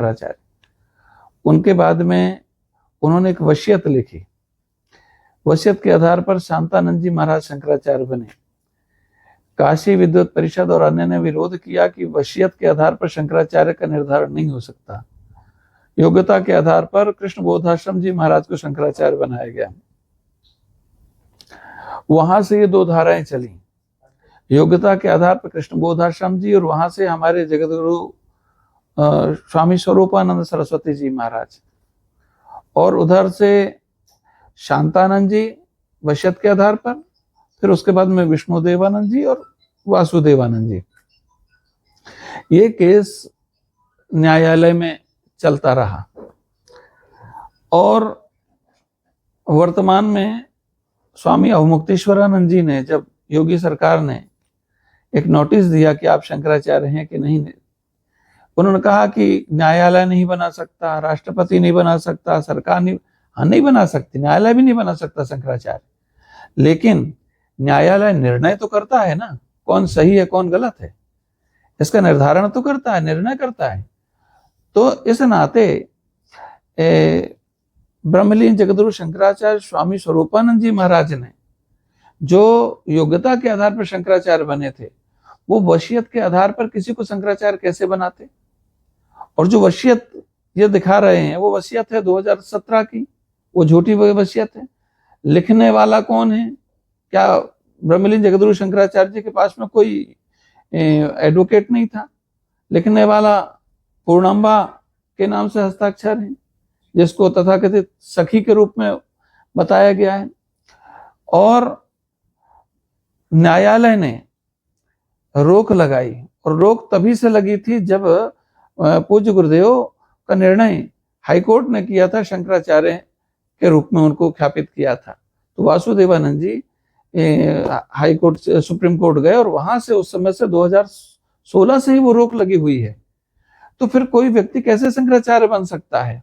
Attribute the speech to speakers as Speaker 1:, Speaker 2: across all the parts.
Speaker 1: शंकराचार्य। उनके बाद में उन्होंने एक वसीयत लिखी। वसीयत के आधार पर शांतानंद जी महाराज शंकराचार्य बने। काशी विद्वत परिषद और अन्य ने विरोध किया कि वसीयत के आधार पर शंकराचार्य का निर्धारण नहीं हो सकता। योग्यता के आधार पर कृष्ण बोधाश्रम जी महाराज को शंकराचार्य बनाया गया। वहां से ये दो धाराएं चली, योग्यता के आधार पर कृष्ण बोधाश्रम जी, और वहां से हमारे जगतगुरु स्वामी स्वरूपानंद सरस्वती जी महाराज, और उधर से शांतानंद जी वसीयत के आधार पर, फिर उसके बाद में विष्णुदेवानंद जी और वासुदेवानंद जी। ये केस न्यायालय में चलता रहा और वर्तमान में स्वामी अवमुक्तेश्वरानंद जी ने, जब योगी सरकार ने एक नोटिस दिया कि आप शंकराचार्य हैं कि नहीं, उन्होंने कहा कि न्यायालय नहीं बना सकता, राष्ट्रपति नहीं बना सकता, सरकार नहीं बना सकती, न्यायालय भी नहीं बना सकता शंकराचार्य, लेकिन न्यायालय निर्णय तो करता है ना, कौन सही है कौन गलत है, इसका निर्धारण तो करता है, निर्णय करता है। तो इस नाते ब्रह्मलीन जगतगुरु शंकराचार्य स्वामी स्वरूपानंद जी महाराज ने जो योग्यता के आधार पर शंकराचार्य बने थे, वो वसीयत के आधार पर किसी को शंकराचार्य कैसे बनाते? और जो वसीयत ये दिखा रहे हैं वो वसीयत है 2017 की, वो झूठी वसीयत है। लिखने वाला कौन है? क्या ब्रह्मलीन जगतगुरु शंकराचार्य जी के पास में कोई एडवोकेट नहीं था? लिखने वाला पूर्णांबा के नाम से हस्ताक्षर है, जिसको तथाकथित सखी के रूप में बताया गया है। और न्यायालय ने रोक लगाई, और रोक तभी से लगी थी जब पूज्य गुरुदेव का निर्णय हाईकोर्ट ने किया था, शंकराचार्य के रूप में उनको ख्यापित किया था। तो वासुदेवानंद जी हाईकोर्ट से सुप्रीम कोर्ट गए, और वहां से उस समय से 2016 से ही वो रोक लगी हुई है। तो फिर कोई व्यक्ति कैसे शंकराचार्य बन सकता है?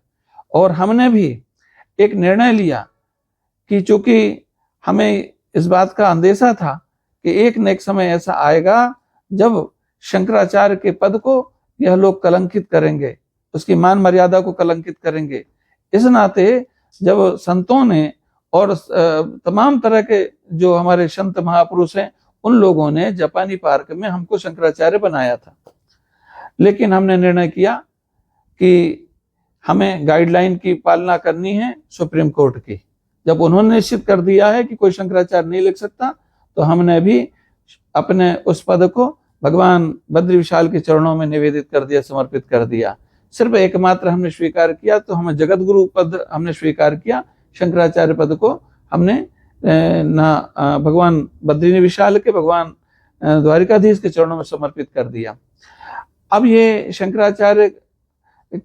Speaker 1: और हमने भी एक निर्णय लिया कि चूंकि हमें इस बात का अंदेशा था कि एक न एक समय ऐसा आएगा जब शंकराचार्य के पद को यह लोग कलंकित करेंगे, उसकी मान मर्यादा को कलंकित करेंगे। इस नाते जब संतों ने और तमाम तरह के जो हमारे संत महापुरुष हैं, उन लोगों ने जापानी पार्क में हमको शंकराचार्य बनाया था, लेकिन हमने निर्णय किया कि हमें गाइडलाइन की पालना करनी है सुप्रीम कोर्ट की। जब उन्होंने निश्चित कर दिया है कि कोई शंकराचार्य नहीं लिख सकता, तो हमने भी अपने उस पद को भगवान बद्री विशाल के चरणों में निवेदित कर दिया, समर्पित कर दिया। सिर्फ एकमात्र हमने स्वीकार किया तो हमें जगत गुरु पद हमने स्वीकार किया, शंकराचार्य पद को हमने ना भगवान बद्री विशाल के, भगवान द्वारिकाधीश के चरणों में समर्पित कर दिया। अब ये शंकराचार्य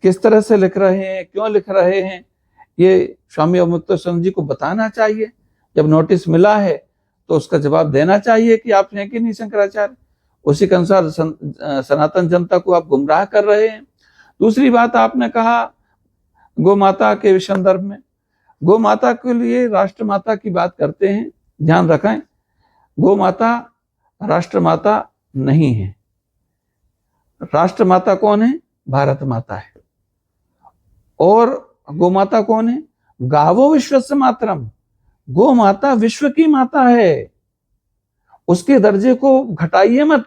Speaker 1: किस तरह से लिख रहे हैं, क्यों लिख रहे हैं, ये स्वामी अवमुक्तेश्वर जी को बताना चाहिए। जब नोटिस मिला है तो उसका जवाब देना चाहिए कि आप हैं कि नहीं शंकराचार्य। उसी के अनुसार सनातन जनता को आप गुमराह कर रहे हैं। दूसरी बात आपने कहा गौ माता के संदर्भ में, गौ माता के लिए राष्ट्र माता की बात करते हैं, ध्यान रखें, गौ माता राष्ट्र माता नहीं है। राष्ट्र माता कौन है? भारत माता है। और गौ माता कौन है? गावो विश्वस्य मातरम, गौ माता विश्व की माता है, उसके दर्जे को घटाइए मत।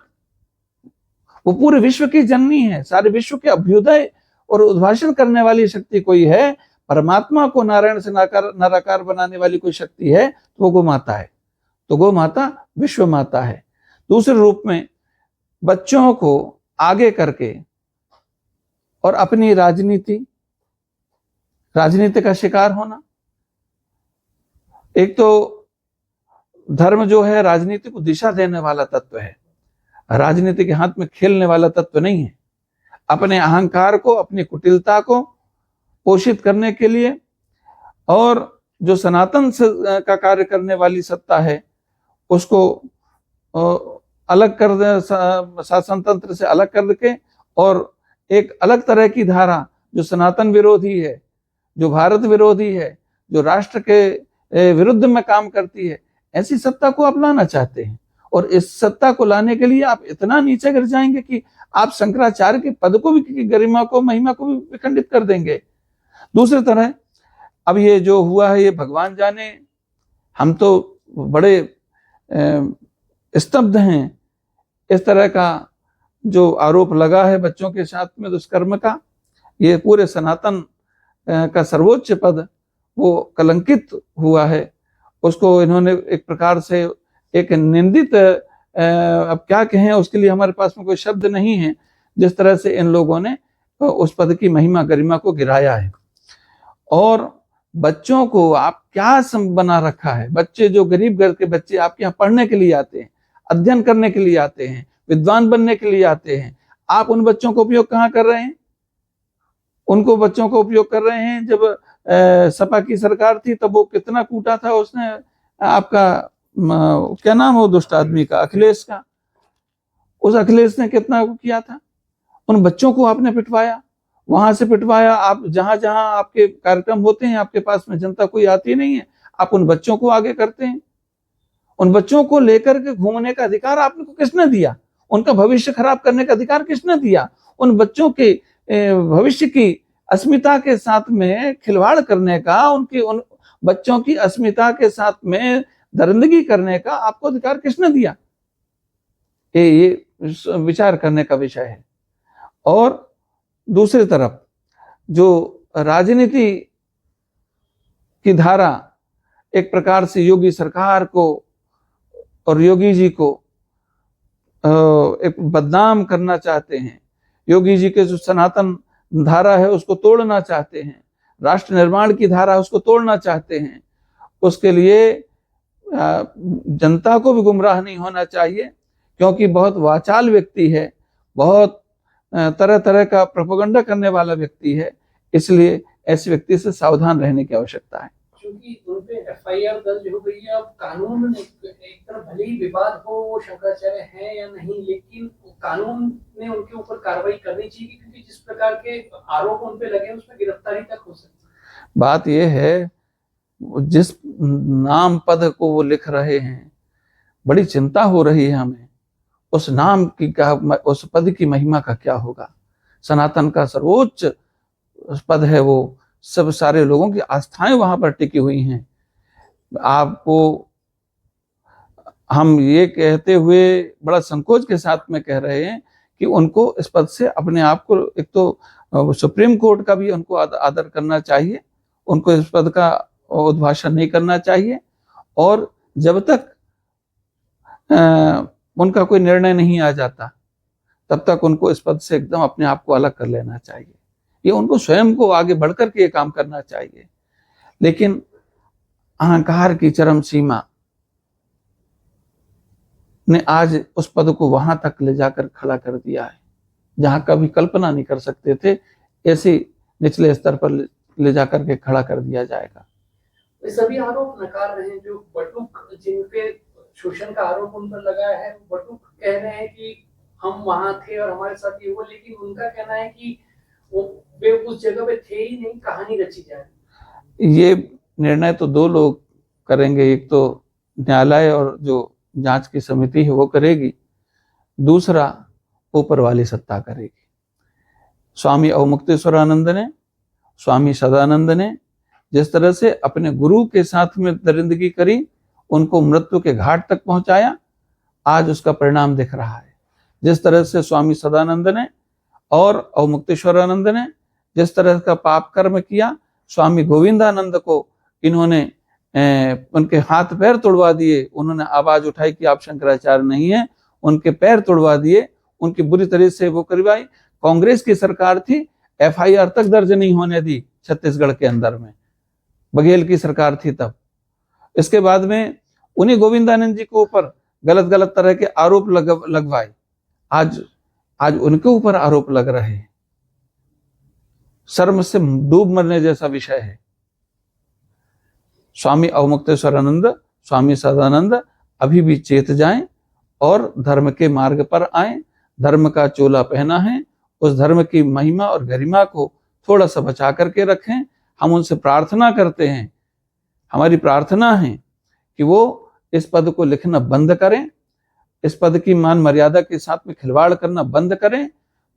Speaker 1: वो पूरे विश्व की जननी है, सारे विश्व के अभ्युदय और उद्भाषण करने वाली शक्ति कोई है, परमात्मा को नारायण से निराकार बनाने वाली कोई शक्ति है, तो वो गौ माता है। तो गौ माता विश्व माता है। दूसरे रूप में बच्चों को आगे करके और अपनी राजनीति का शिकार होना। एक तो धर्म जो है राजनीति को दिशा देने वाला तत्व है, राजनीति के हाथ में खेलने वाला तत्व नहीं है। अपने अहंकार को, अपनी कुटिलता को पोषित करने के लिए और जो सनातन का कार्य करने वाली सत्ता है उसको अलग कर दे, शासन तंत्र से अलग करके, और एक अलग तरह की धारा जो सनातन विरोधी है, जो भारत विरोधी है, जो राष्ट्र के विरुद्ध में काम करती है, ऐसी सत्ता को आप लाना चाहते हैं। और इस सत्ता को लाने के लिए आप इतना नीचे गिर जाएंगे कि आप शंकराचार्य के पद को भी, गरिमा को, महिमा को भी विखंडित कर देंगे। दूसरी तरह अब ये जो हुआ है ये भगवान जाने, हम तो बड़े स्तब्ध हैं। इस तरह का जो आरोप लगा है बच्चों के साथ में दुष्कर्म का, ये पूरे सनातन का सर्वोच्च पद वो कलंकित हुआ है। उसको इन्होंने एक प्रकार से एक निंदित, अब क्या कहें, उसके लिए हमारे पास में कोई शब्द नहीं है, जिस तरह से इन लोगों ने उस पद की महिमा गरिमा को गिराया है। और बच्चों को आप क्या बना रखा है? बच्चे जो गरीब घर के बच्चे आपके यहाँ पढ़ने के लिए आते हैं, अध्ययन करने के लिए आते हैं, विद्वान बनने के लिए आते हैं, आप उन बच्चों को उपयोग कहाँ कर रहे हैं? उनको बच्चों को उपयोग कर रहे हैं। जब सपा की सरकार थी तब वो कितना कूटा था उसने, आपका क्या नाम हो दुष्ट आदमी का, अखिलेश का। उस अखिलेश ने कितना किया था? उन बच्चों को आपने पिटवाया, वहां से पिटवाया। आप जहां जहां आपके कार्यक्रम होते हैं, आपके पास में जनता कोई आती नहीं है, आप उन बच्चों को आगे करते हैं। उन बच्चों को लेकर के घूमने का अधिकार आपको किसने दिया? उनका भविष्य खराब करने का अधिकार किसने दिया? उन बच्चों के भविष्य की अस्मिता के साथ में खिलवाड़ करने का, उन बच्चों की अस्मिता के साथ में दरिंदगी करने का आपको अधिकार किसने दिया? ये विचार करने का विषय है। और दूसरी तरफ जो राजनीति की धारा एक प्रकार से योगी सरकार को और योगी जी को एक बदनाम करना चाहते हैं, योगी जी के जो सनातन धारा है उसको तोड़ना चाहते हैं, राष्ट्र निर्माण की धारा उसको तोड़ना चाहते हैं। उसके लिए जनता को भी गुमराह नहीं होना चाहिए, क्योंकि बहुत वाचाल व्यक्ति है, बहुत तरह तरह का प्रोपेगेंडा करने वाला व्यक्ति है। इसलिए ऐसे व्यक्ति से सावधान रहने की आवश्यकता है।
Speaker 2: क्योंकि उन पे एफआईआर दर्ज हो गई है। अब कानून ने एक तरफ भले ही विवाद हो वो शंकराचार्य है या नहीं, लेकिन कानून ने उनके ऊपर कार्रवाई करनी चाहिए, क्योंकि जिस प्रकार के आरोप उन पे लगे उसमें गिरफ्तारी तक हो सकती है।
Speaker 1: बात यह है, जिस नाम पद को वो लिख रहे हैं, बड़ी चिंता हो रही है हमें। उस नाम की क्या, उस पद की महिमा का क्या होगा? सनातन का सर्वोच्च पद है वो, सब सारे लोगों की आस्थाएं वहां पर टिकी हुई हैं। आपको हम ये कहते हुए बड़ा संकोच के साथ में कह रहे हैं कि उनको इस पद से अपने आप को, एक तो सुप्रीम कोर्ट का भी उनको आदर करना चाहिए, उनको इस पद का उद्भाषण नहीं करना चाहिए, और जब तक उनका कोई निर्णय नहीं आ जाता तब तक उनको इस पद से एकदम अपने आप को अलग कर लेना चाहिए। ये उनको स्वयं को आगे बढ़कर के ये काम करना चाहिए। लेकिन अहंकार की चरम सीमा ने आज उस पद को वहां तक ले जाकर खड़ा कर दिया है जहां कभी कल्पना नहीं कर सकते थे, ऐसे निचले स्तर पर ले जाकर के खड़ा कर दिया जाएगा।
Speaker 2: सभी आरोप नकार रहे हैं। जो बटुक जिन पे शोषण का आरोप उन पर लगा है, बटुक कह रहे हैं कि हम वहां थे और हमारे साथ ये हुआ, लेकिन उनका कहना है कि वे उस जगह पे थे ही नहीं, कहानी रची जाए।
Speaker 1: ये निर्णय तो दो लोग करेंगे, एक तो न्यायालय और जो जांच की समिति है वो करेगी, दूसरा ऊपर वाली सत्ता करेगी। स्वामी अवमुक्तेश्वरानंद ने, स्वामी सदानंद ने जिस तरह से अपने गुरु के साथ में दरिंदगी करी, उनको मृत्यु के घाट तक पहुंचाया, आज उसका परिणाम दिख रहा है। जिस तरह से स्वामी सदानंद ने और अवमुक्तेश्वरानंद ने जिस तरह का पाप कर्म किया, स्वामी गोविंदानंद को इन्होंने उनके हाथ पैर तोड़वा दिए, उन्होंने आवाज उठाई कि आप शंकराचार्य नहीं है, उनके पैर तोड़वा दिए, उनकी बुरी तरह से वो करवाई। कांग्रेस की सरकार थी, एफआईआर तक दर्ज नहीं होने दी छत्तीसगढ़ के अंदर में, बघेल की सरकार थी तब। इसके बाद में उन्हीं गोविंदानंद जी के ऊपर गलत गलत तरह के आरोप लगवाए। आज उनके ऊपर आरोप लग रहे हैं। शर्म से डूब मरने जैसा विषय है। स्वामी अवमुक्तेश्वरानंद, स्वामी सदानंद अभी भी चेत जाएं और धर्म के मार्ग पर आए। धर्म का चोला पहना है, उस धर्म की महिमा और गरिमा को थोड़ा सा बचा करके रखें। हम उनसे प्रार्थना करते हैं, हमारी प्रार्थना है कि वो इस पद को लिखना बंद करें, इस पद की मान मर्यादा के साथ में खिलवाड़ करना बंद करें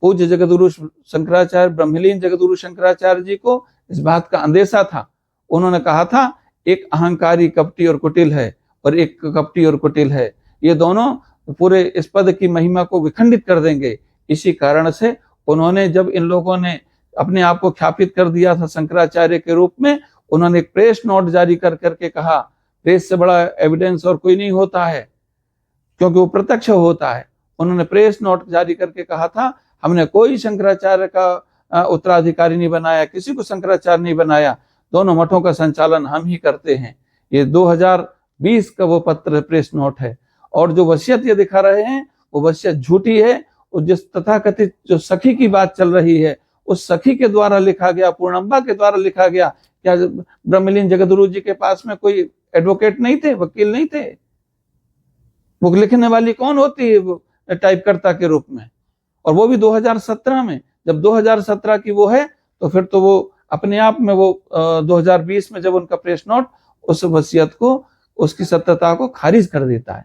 Speaker 1: पूज्य जगद्गुरु शंकराचार्य ब्रह्मलीन जगद्गुरु शंकराचार्य जी को इस बात का अंदेशा था। उन्होंने कहा था एक अहंकारी कपटी और कुटिल है और एक कपटी और कुटिल है, ये दोनों पूरे इस पद की महिमा को विखंडित कर देंगे। इसी कारण से उन्होंने, जब इन लोगों ने अपने आप को ख्यापित कर दिया था शंकराचार्य के रूप में, उन्होंने एक प्रेस नोट जारी कर करके कहा, प्रेस से बड़ा एविडेंस और कोई नहीं होता है क्योंकि वो प्रत्यक्ष होता है। उन्होंने प्रेस नोट जारी करके कहा था, हमने कोई शंकराचार्य का उत्तराधिकारी नहीं बनाया, किसी को शंकराचार्य नहीं बनाया, दोनों मठों का संचालन हम ही करते हैं। ये 2020 का वो पत्र प्रेस नोट है। और जो वसीयत ये दिखा रहे हैं वो वसीयत झूठी है। और जिस तथाकथित जो सखी की बात चल रही है, उस सखी के द्वारा लिखा गया, पूर्णम्बा के द्वारा लिखा गया। क्या ब्रह्मलीन जगद्गुरु जी के पास में कोई एडवोकेट नहीं थे, वकील नहीं थे? वो लिखने वाली कौन होती है टाइपकर्ता के रूप में? और वो भी 2017 में। जब 2017 की वो है तो फिर तो वो अपने आप में वो 2020 में जब उनका प्रेस नोट उस वसीयत को, उसकी सत्यता को खारिज कर देता है।